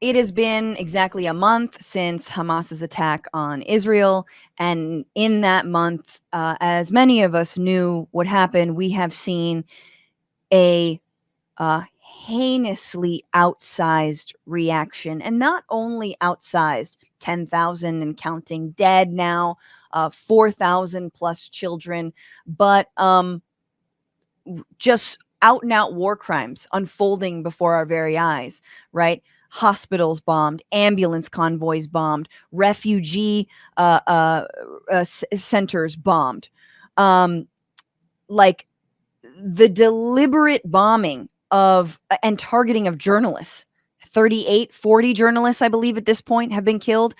It has been exactly a month since Hamas's attack on Israel. And in that month, as many of us knew would happen, we have seen a heinously outsized reaction. And not only outsized, 10,000 and counting dead now, 4,000 plus children, but just out and out war crimes unfolding before our very eyes, right? Hospitals bombed, ambulance convoys bombed, refugee centers bombed. Like the deliberate bombing of and targeting of journalists. 38, 40 journalists, I believe, at this point have been killed,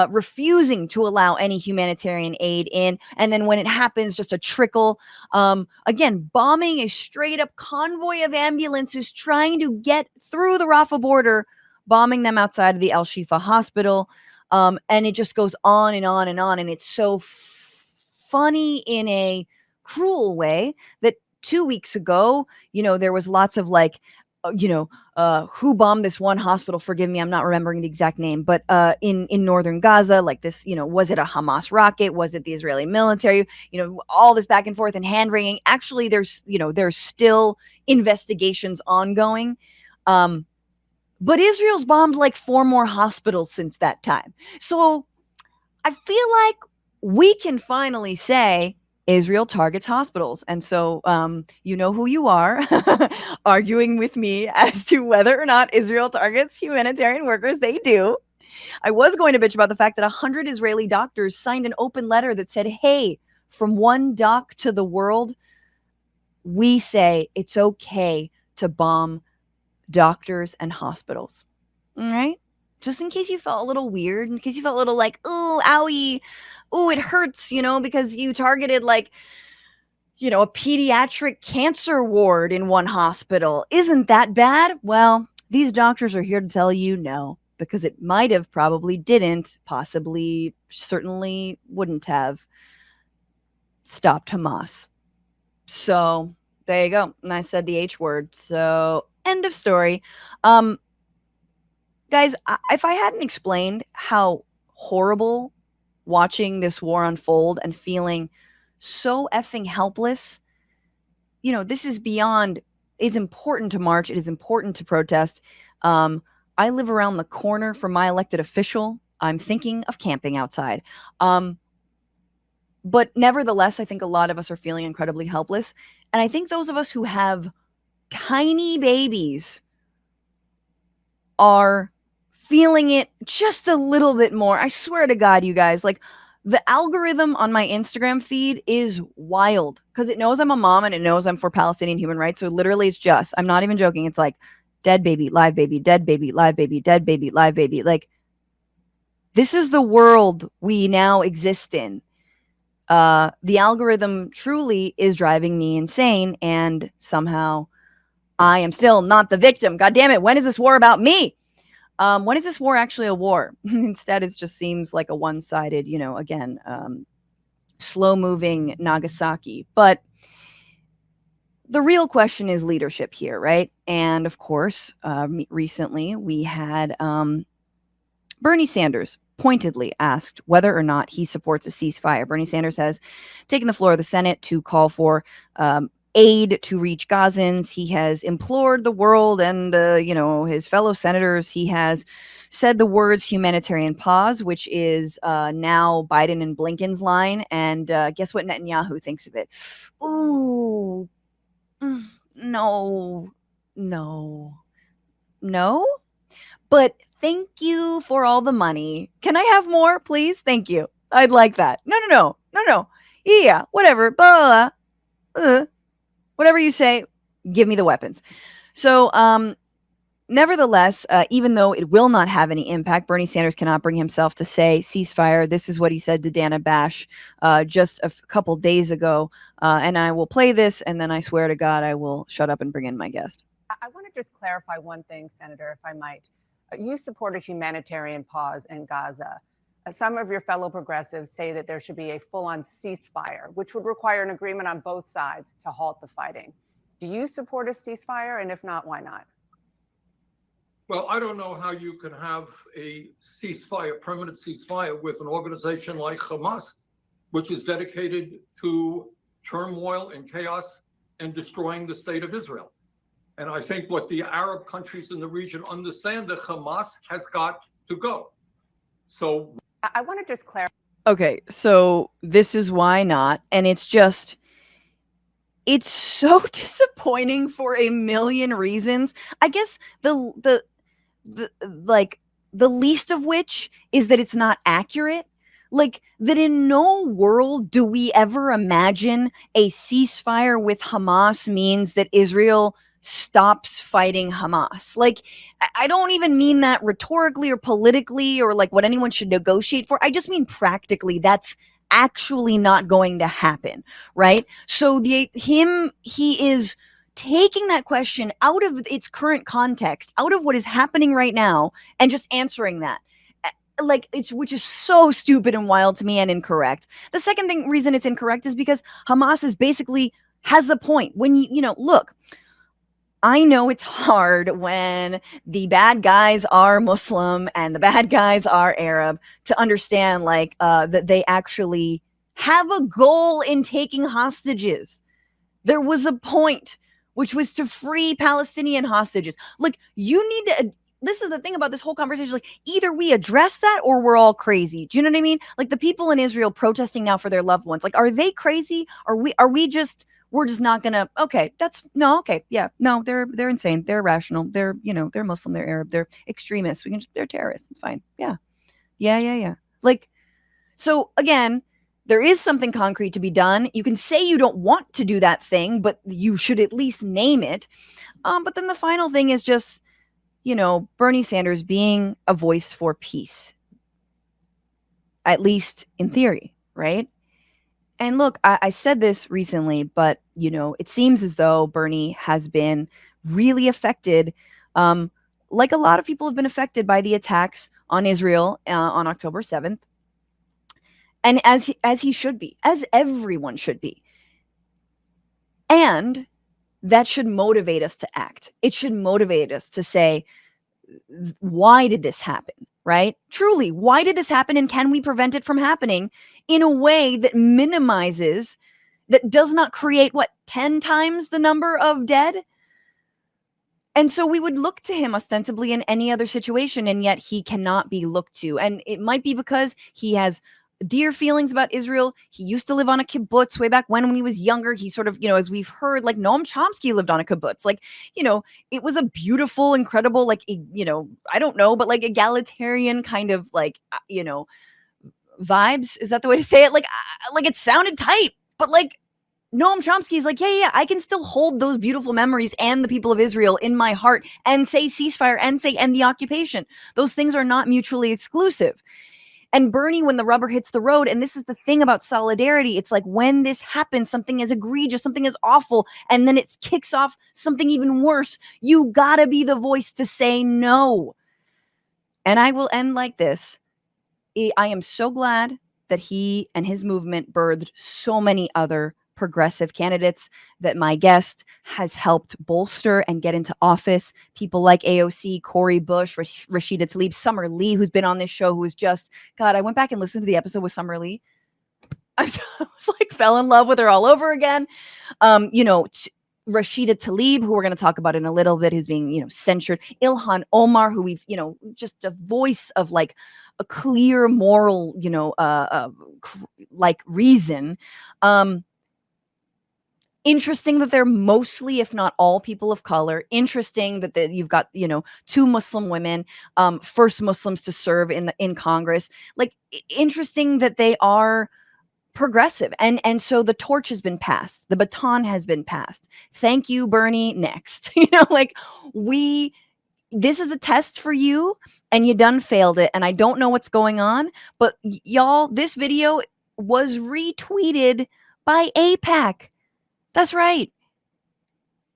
refusing to allow any humanitarian aid in. And then when it happens, just a trickle. Again, bombing a straight up convoy of ambulances trying to get through the Rafah border, bombing them outside of the Al Shifa hospital. And it just goes on and on and on. And it's so funny in a cruel way that 2 weeks ago, there was lots of like, who bombed this one hospital? Forgive me, I'm not remembering the exact name, but in northern Gaza, like this, was it a Hamas rocket? Was it the Israeli military? All this back and forth and hand wringing. Actually, there's still investigations ongoing. But Israel's bombed like 4 more hospitals since that time. So I feel like we can finally say Israel targets hospitals. And so you know who you are arguing with me as to whether or not Israel targets humanitarian workers. They do. I was going to bitch about the fact that 100 Israeli doctors signed an open letter that said, hey, from one doc to the world, we say it's okay to bomb doctors and hospitals. All right? Just in case you felt a little weird, in case you felt a little like, ooh, owie, ooh, it hurts, because you targeted like, a pediatric cancer ward in one hospital. Isn't that bad? Well, these doctors are here to tell you no, because it might have, probably didn't, possibly, certainly wouldn't have stopped Hamas. So there you go. And I said the H word. So end of story. Guys, if I hadn't explained how horrible watching this war unfold and feeling so effing helpless, this is beyond, it's important to march. It is important to protest. I live around the corner from my elected official. I'm thinking of camping outside. But nevertheless, I think a lot of us are feeling incredibly helpless. And I think those of us who have tiny babies are feeling it just a little bit more. I swear to God, you guys, like the algorithm on my Instagram feed is wild because it knows I'm a mom and it knows I'm for Palestinian human rights. So literally it's just, I'm not even joking. It's like dead baby, live baby, dead baby, live baby, dead baby, live baby. Like this is the world we now exist in. The algorithm truly is driving me insane. And somehow I am still not the victim. God damn it. When is this war about me? When is this war actually a war? Instead, it just seems like a one-sided, again, slow-moving Nagasaki. But the real question is leadership here, right? And of course, recently we had Bernie Sanders pointedly asked whether or not he supports a ceasefire. Bernie Sanders has taken the floor of the Senate to call for aid to reach Gazans. He has implored the world and his fellow senators. He has said the words humanitarian pause, which is now Biden and Blinken's line. And guess what Netanyahu thinks of it? Ooh, no. But thank you for all the money. Can I have more, please? Thank you. I'd like that. No. Yeah, whatever. Blah, blah, blah. Whatever you say, give me the weapons. So, nevertheless, even though it will not have any impact, Bernie Sanders cannot bring himself to say ceasefire. This is what he said to Dana Bash just a couple days ago. And I will play this, and then I swear to God, I will shut up and bring in my guest. I want to just clarify one thing, Senator, if I might. You support a humanitarian pause in Gaza. Some of your fellow progressives say that there should be a full-on ceasefire, which would require an agreement on both sides to halt the fighting. Do you support a ceasefire? And if not, why not? Well, I don't know how you can have a ceasefire, permanent ceasefire, with an organization like Hamas, which is dedicated to turmoil and chaos and destroying the state of Israel. And I think what the Arab countries in the region understand, that Hamas has got to go. So I want to just clarify. Okay, so this is why not. And it's just, it's so disappointing for a million reasons. I guess the like the least of which is that it's not accurate. Like, that in no world do we ever imagine a ceasefire with Hamas means that Israel stops fighting Hamas. Like, I don't even mean that rhetorically or politically or like what anyone should negotiate for. I just mean practically. That's actually not going to happen, right? So he is taking that question out of its current context, out of what is happening right now, and just answering that. Like, which is so stupid and wild to me and incorrect. The second reason it's incorrect is because Hamas is basically has a point. When look, I know it's hard when the bad guys are Muslim and the bad guys are Arab to understand that they actually have a goal in taking hostages. There was a point, which was to free Palestinian hostages. Like, you need to, this is the thing about this whole conversation. Like, either we address that or we're all crazy. Do you know what I mean? Like, the people in Israel protesting now for their loved ones. Like, are they crazy? We're just not gonna, okay, yeah, no, they're insane. They're irrational. They're Muslim, they're Arab, they're extremists. They're terrorists. It's fine. Yeah. Like, so again, there is something concrete to be done. You can say you don't want to do that thing, but you should at least name it. But then the final thing is just, Bernie Sanders being a voice for peace, at least in theory, right? And look, I said this recently, but, it seems as though Bernie has been really affected, like a lot of people have been affected by the attacks on Israel on October 7th. And as he should be, as everyone should be. And that should motivate us to act. It should motivate us to say, why did this happen, right? Truly, why did this happen, and can we prevent it from happening in a way that minimizes, that does not create, 10 times the number of dead? And so we would look to him ostensibly in any other situation, and yet he cannot be looked to. And it might be because he has dear feelings about Israel. He used to live on a kibbutz way back when he was younger. He sort of, as we've heard, like Noam Chomsky lived on a kibbutz. Like, it was a beautiful, incredible, like, I don't know, but like egalitarian kind of like, vibes. Is that the way to say it? Like it sounded tight, but like, Noam Chomsky is like, yeah, I can still hold those beautiful memories and the people of Israel in my heart and say ceasefire and say end the occupation. Those things are not mutually exclusive. And Bernie, when the rubber hits the road, and this is the thing about solidarity, it's like when this happens, something is egregious, something is awful, and then it kicks off something even worse, you gotta be the voice to say no. And I will end like this. I am so glad that he and his movement birthed so many other progressive candidates that my guest has helped bolster and get into office. People like AOC, Cori Bush, Rashida Tlaib, Summer Lee, who's been on this show, who is just, God, I went back and listened to the episode with Summer Lee. I was like, fell in love with her all over again. Rashida Tlaib, who we're going to talk about in a little bit, who's being, censured. Ilhan Omar, who we've, just a voice of like a clear moral, like reason. Interesting that they're mostly, if not all, people of color. Interesting that you've got, two Muslim women, first Muslims to serve in Congress. Like, interesting that they are progressive. And so the torch has been passed. The baton has been passed. Thank you, Bernie. Next. This is a test for you, and you done failed it. And I don't know what's going on, but y'all, this video was retweeted by AIPAC. That's right.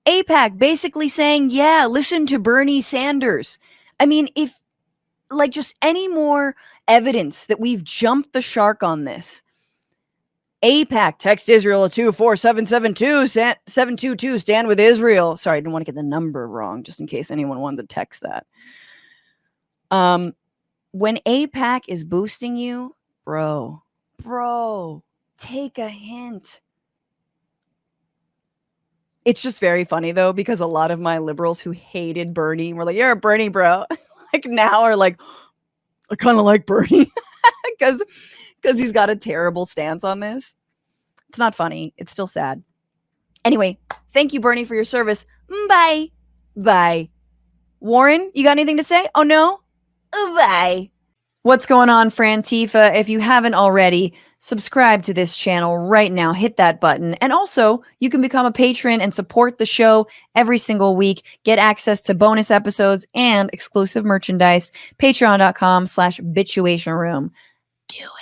AIPAC basically saying, yeah, listen to Bernie Sanders. I mean, if like just any more evidence that we've jumped the shark on this, AIPAC, text Israel at 24772, 722, stand with Israel. Sorry, I didn't want to get the number wrong, just in case anyone wanted to text that. When AIPAC is boosting you, bro, take a hint. It's just very funny, though, because a lot of my liberals who hated Bernie were like, you're a Bernie, bro. Like now are like, I kind of like Bernie because he's got a terrible stance on this. It's not funny. It's still sad. Anyway, thank you, Bernie, for your service. Bye. Bye. Warren, you got anything to say? Oh, no? Bye. What's going on, Frantifa? If you haven't already, subscribe to this channel right now. Hit that button. And also, you can become a patron and support the show every single week. Get access to bonus episodes and exclusive merchandise. Patreon.com/bitchuation room. Do it.